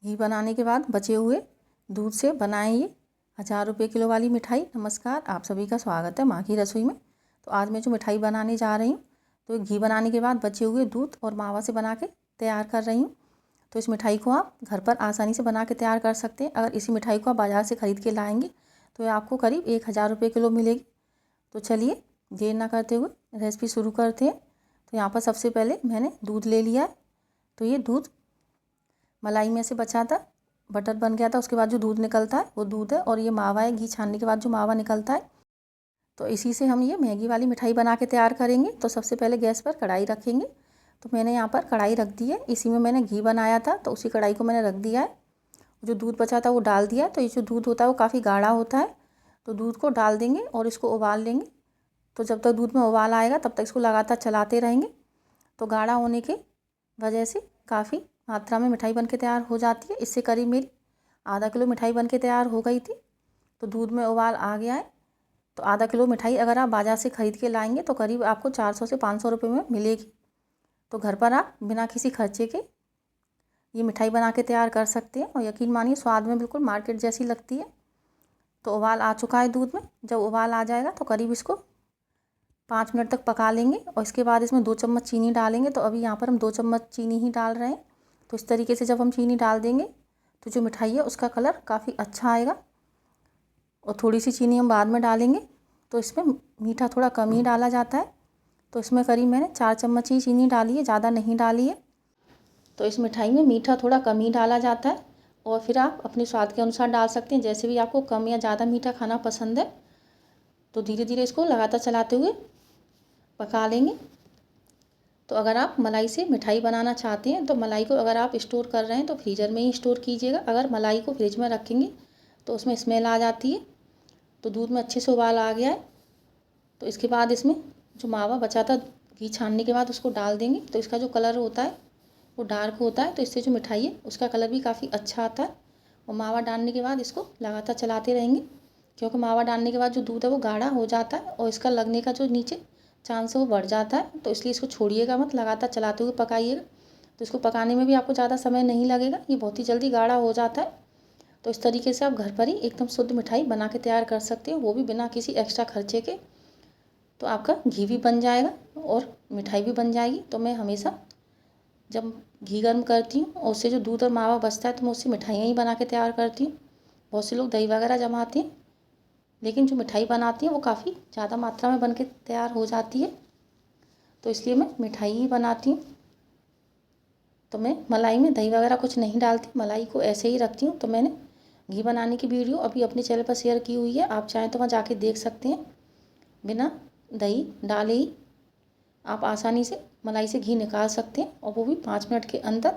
घी बनाने के बाद बचे हुए दूध से बनाएं ये 1000 रुपये किलो वाली मिठाई। नमस्कार, आप सभी का स्वागत है माँ की रसोई में। तो आज मैं जो मिठाई बनाने जा रही हूँ तो घी बनाने के बाद बचे हुए दूध और मावा से बना के तैयार कर रही हूँ। तो इस मिठाई को आप घर पर आसानी से बना के तैयार कर सकते हैं। अगर इसी मिठाई को आप बाज़ार से ख़रीद के लाएंगे तो ये आपको करीब 1000 रुपये किलो मिलेगी। तो चलिए देर ना करते हुए रेसिपी शुरू करते हैं। तो यहाँ पर सबसे पहले मैंने दूध ले लिया है। तो ये दूध मलाई में से बचा था, बटर बन गया था। उसके बाद जो दूध निकलता है वो दूध है, और ये मावा है। घी छानने के बाद जो मावा निकलता है तो इसी से हम ये मैगी वाली मिठाई बना के तैयार करेंगे। तो सबसे पहले गैस पर कढ़ाई रखेंगे। तो मैंने यहाँ पर कढ़ाई रख दी है, इसी में मैंने घी बनाया था तो उसी कढ़ाई को मैंने रख दिया है। जो दूध बचा था वो डाल दिया है। तो ये जो दूध होता है वो काफ़ी गाढ़ा होता है, तो दूध को डाल देंगे और इसको उबाल लेंगे। तो जब तक दूध में उबाल आएगा तब तक इसको लगातार चलाते रहेंगे। तो गाढ़ा होने की वजह से काफ़ी मात्रा में मिठाई बनके तैयार हो जाती है। इससे करीब मेरी आधा किलो मिठाई बनके तैयार हो गई थी। तो दूध में उबाल आ गया है। तो आधा किलो मिठाई अगर आप बाज़ार से ख़रीद के लाएंगे तो करीब आपको 400 से 500 रुपये में मिलेगी। तो घर पर आप बिना किसी खर्चे के ये मिठाई बना के तैयार कर सकते हैं, और यकीन मानिए स्वाद में बिल्कुल मार्केट जैसी लगती है। तो उबाल आ चुका है दूध में। जब उबाल आ जाएगा तो करीब इसको 5 मिनट तक पका लेंगे, और इसके बाद इसमें 2 चम्मच चीनी डालेंगे। तो अभी यहाँ पर हम 2 चम्मच चीनी ही डाल रहे हैं। तो इस तरीके से जब हम चीनी डाल देंगे तो जो मिठाई है उसका कलर काफ़ी अच्छा आएगा। और थोड़ी सी चीनी हम बाद में डालेंगे, तो इसमें मीठा थोड़ा कम ही डाला जाता है। तो इसमें करीब मैंने 4 चम्मच ही चीनी डाली है, ज़्यादा नहीं डाली है। तो इस मिठाई में मीठा थोड़ा कम ही डाला जाता है, और फिर आप अपने स्वाद के अनुसार डाल सकते हैं, जैसे भी आपको कम या ज़्यादा मीठा खाना पसंद है। तो धीरे धीरे इसको लगातार चलाते हुए पका लेंगे। तो अगर आप मलाई से मिठाई बनाना चाहते हैं तो मलाई को अगर आप स्टोर कर रहे हैं तो फ्रीज़र में ही स्टोर कीजिएगा। अगर मलाई को फ्रिज में रखेंगे तो उसमें स्मेल आ जाती है। तो दूध में अच्छे से उबाल आ गया है। तो इसके बाद इसमें जो मावा बचा था घी छानने के बाद उसको डाल देंगे। तो इसका जो कलर होता है वो डार्क होता है, तो इससे जो मिठाई है उसका कलर भी काफ़ी अच्छा आता है। और मावा डालने के बाद इसको लगातार चलाते रहेंगे, क्योंकि मावा डालने के बाद जो दूध है वो गाढ़ा हो जाता है और इसका लगने का जो नीचे चांस है वो बढ़ जाता है। तो इसलिए इसको छोड़िएगा मत, लगातार चलाते हुए पकाइएगा। तो इसको पकाने में भी आपको ज़्यादा समय नहीं लगेगा, ये बहुत ही जल्दी गाढ़ा हो जाता है। तो इस तरीके से आप घर पर ही एकदम शुद्ध मिठाई बना के तैयार कर सकते हो, वो भी बिना किसी एक्स्ट्रा खर्चे के। तो आपका घी भी बन जाएगा और मिठाई भी बन जाएगी। तो मैं हमेशा जब घी गर्म करती हूँ और उससे जो दूध और मावा बचता है तो मैं उससे मिठाइयाँ ही बना के तैयार करती हूँ। बहुत से लोग दही वगैरह जमाते हैं, लेकिन जो मिठाई बनाती हैं वो काफ़ी ज़्यादा मात्रा में बन के तैयार हो जाती है। तो इसलिए मैं मिठाई ही बनाती हूँ। तो मैं मलाई में दही वगैरह कुछ नहीं डालती, मलाई को ऐसे ही रखती हूँ। तो मैंने घी बनाने की वीडियो अभी अपने चैनल पर शेयर की हुई है, आप चाहें तो वहाँ जाके देख सकते हैं। बिना दही डाले ही आप आसानी से मलाई से घी निकाल सकते हैं, और वो भी 5 मिनट के अंदर।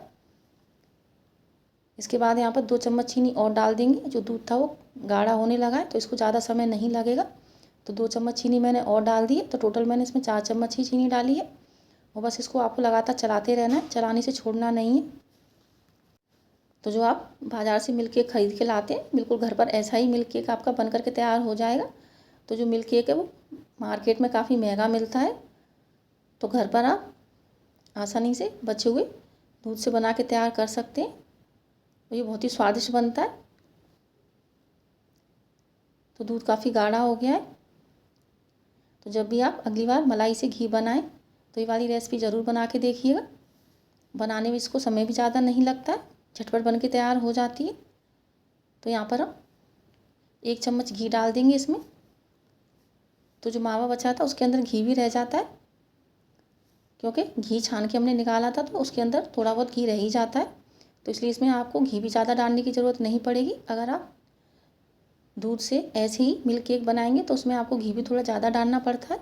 इसके बाद यहाँ पर 2 चम्मच चीनी और डाल देंगे। जो दूध था वो गाढ़ा होने लगा है तो इसको ज़्यादा समय नहीं लगेगा। तो 2 चम्मच चीनी मैंने और डाल दी है। तो टोटल मैंने इसमें 4 चम्मच ही चीनी डाली है, और बस इसको आपको लगातार चलाते रहना है, चलाने से छोड़ना नहीं है। तो जो आप बाज़ार से मिल्क केक ख़रीद के लाते हैं बिल्कुल घर पर ऐसा ही मिल्क केक आपका बन करके तैयार हो जाएगा। तो जो मिल्क केक है वो मार्केट में काफ़ी महंगा मिलता है, तो घर पर आप आसानी से बचे हुए दूध से बना के तैयार कर सकते हैं। और ये बहुत ही स्वादिष्ट बनता है। तो दूध काफ़ी गाढ़ा हो गया है। तो जब भी आप अगली बार मलाई से घी बनाएं तो ये वाली रेसिपी ज़रूर बना के देखिएगा। बनाने में इसको समय भी ज़्यादा नहीं लगता है, झटपट बन के तैयार हो जाती है। तो यहाँ पर हम 1 चम्मच घी डाल देंगे इसमें। तो जो मावा बचा था उसके अंदर घी भी रह जाता है, क्योंकि घी छान के हमने निकाला था तो उसके अंदर थोड़ा बहुत घी रह ही जाता है। तो इसलिए इसमें आपको घी भी ज़्यादा डालने की ज़रूरत नहीं पड़ेगी। अगर आप दूध से ऐसे ही मिल्क केक बनाएंगे तो उसमें आपको घी भी थोड़ा ज़्यादा डालना पड़ता है।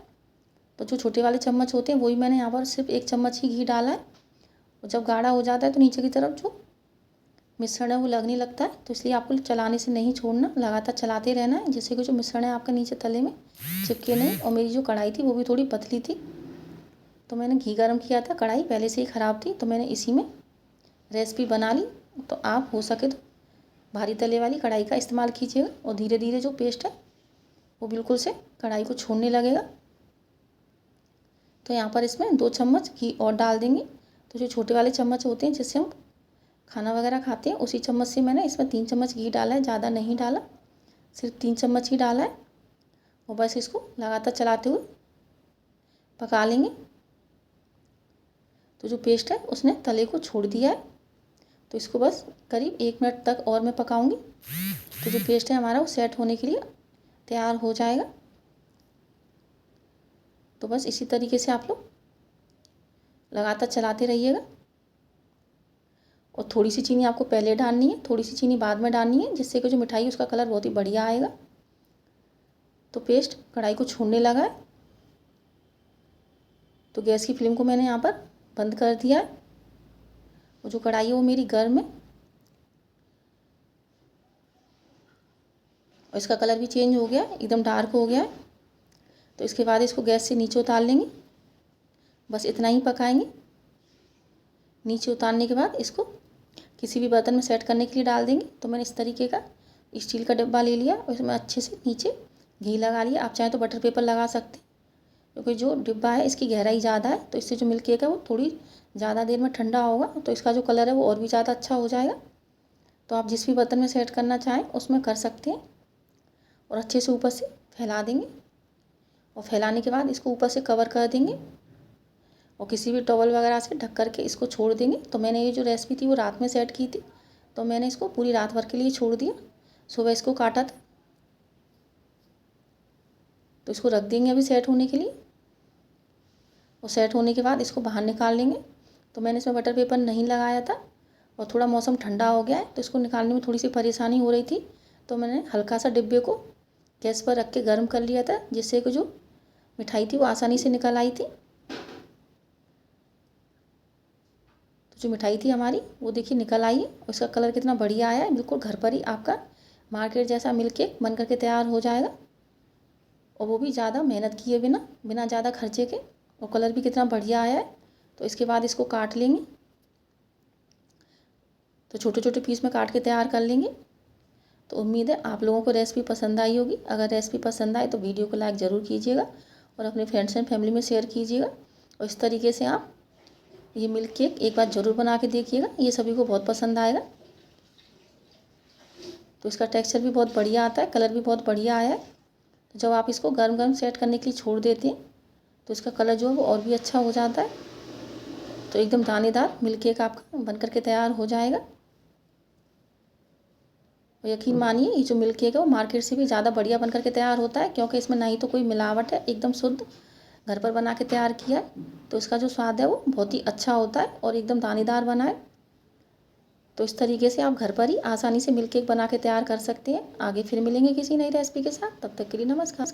तो जो छोटे वाले चम्मच होते हैं वही मैंने यहाँ पर सिर्फ 1 चम्मच ही घी डाला है। और जब गाढ़ा हो जाता है तो नीचे की तरफ जो मिश्रण है वो लगने लगता है। तो इसलिए आपको चलाने से नहीं छोड़ना, लगातार चलाते रहना है, जिससे कि जो मिश्रण है आपका नीचे तले में चिपके नहीं। और मेरी जो कढ़ाई थी वो भी थोड़ी पतली थी, तो मैंने घी गर्म किया था, कढ़ाई पहले से ही ख़राब थी, तो मैंने इसी में रेसिपी बना ली। तो आप हो सके तो भारी तले वाली कढ़ाई का इस्तेमाल कीजिएगा, और धीरे धीरे जो पेस्ट है वो बिल्कुल से कढ़ाई को छोड़ने लगेगा। तो यहाँ पर इसमें 2 चम्मच घी और डाल देंगे। तो जो छोटे वाले चम्मच होते हैं जिससे हम खाना वगैरह खाते हैं उसी चम्मच से मैंने इसमें 3 चम्मच घी डाला है, ज़्यादा नहीं डाला, सिर्फ 3 चम्मच ही डाला है। और बस इसको लगातार चलाते हुए पका लेंगे। तो जो पेस्ट है उसने तले को छोड़ दिया है, तो इसको बस करीब 1 मिनट तक और मैं पकाऊंगी। तो जो पेस्ट है हमारा वो सेट होने के लिए तैयार हो जाएगा। तो बस इसी तरीके से आप लोग लगातार चलाते रहिएगा। और थोड़ी सी चीनी आपको पहले डालनी है, थोड़ी सी चीनी बाद में डालनी है, जिससे कि जो मिठाई है उसका कलर बहुत ही बढ़िया आएगा। तो पेस्ट कढ़ाई को छोड़ने लगा है, तो गैस की फ्लेम को मैंने यहाँ पर बंद कर दिया है। और जो कढ़ाई है वो मेरी गर्म है और इसका कलर भी चेंज हो गया है, एकदम डार्क हो गया है। तो इसके बाद इसको गैस से नीचे उतार लेंगे, बस इतना ही पकाएंगे। नीचे उतारने के बाद इसको किसी भी बर्तन में सेट करने के लिए डाल देंगे। तो मैंने इस तरीके का स्टील का डिब्बा ले लिया और इसमें अच्छे से नीचे घी लगा लिया। आप चाहें तो बटर पेपर लगा सकते हैं, क्योंकि जो डिब्बा है इसकी गहराई ज़्यादा है, तो इससे जो मिल्क केक है वो थोड़ी ज़्यादा देर में ठंडा होगा, तो इसका जो कलर है वो और भी ज़्यादा अच्छा हो जाएगा। तो आप जिस भी बर्तन में सेट करना चाहें उसमें कर सकते हैं। और अच्छे से ऊपर से फैला देंगे और फैलाने के बाद इसको ऊपर से कवर कर देंगे और किसी भी टॉवल वगैरह से ढक करके इसको छोड़ देंगे। तो मैंने ये जो रेसिपी थी वो रात में सेट की थी, तो मैंने इसको पूरी रात भर के लिए छोड़ दिया, सुबह इसको काटा था। तो इसको रख देंगे अभी सेट होने के लिए। और सेट होने के बाद इसको बाहर निकाल लेंगे। तो मैंने इसमें बटर पेपर नहीं लगाया था और थोड़ा मौसम ठंडा हो गया है, तो इसको निकालने में थोड़ी सी परेशानी हो रही थी। तो मैंने हल्का सा डिब्बे को गैस पर रख के गर्म कर लिया था, जिससे कि जो मिठाई थी वो आसानी से निकल आई थी। तो जो मिठाई थी हमारी वो देखिए निकल आई है और इसका कलर कितना बढ़िया आया है। बिल्कुल घर पर ही आपका मार्केट जैसा मिल्क केक बन करके तैयार हो जाएगा, और वो भी ज़्यादा मेहनत किए बिना ज़्यादा खर्चे के। और कलर भी कितना बढ़िया आया है। तो इसके बाद इसको काट लेंगे, तो छोटे छोटे पीस में काट के तैयार कर लेंगे। तो उम्मीद है आप लोगों को रेसिपी पसंद आई होगी। अगर रेसिपी पसंद आए तो वीडियो को लाइक ज़रूर कीजिएगा और अपने फ्रेंड्स एंड फैमिली में शेयर कीजिएगा। और इस तरीके से आप ये मिल्क केक एक बार ज़रूर बना के देखिएगा, ये सभी को बहुत पसंद आएगा। तो इसका टेक्सचर भी बहुत बढ़िया आता है, कलर भी बहुत बढ़िया आया है। तो जब आप इसको गर्म गर्म सेट करने के लिए छोड़ देते हैं तो इसका कलर जो है वो और भी अच्छा हो जाता है। तो एकदम दानेदार मिल्क केक आपका बन करके तैयार हो जाएगा। और यकीन मानिए ये जो मिल्क केक है वो मार्केट से भी ज़्यादा बढ़िया बन करके तैयार होता है, क्योंकि इसमें ना ही तो कोई मिलावट है, एकदम शुद्ध घर पर बना के तैयार किया है। तो इसका जो स्वाद है वो बहुत ही अच्छा होता है और एकदम दानेदार बना है। तो इस तरीके से आप घर पर ही आसानी से मिल्क केक बना के तैयार कर सकते हैं। आगे फिर मिलेंगे किसी नई रेसिपी के साथ, तब तक के लिए नमस्कार।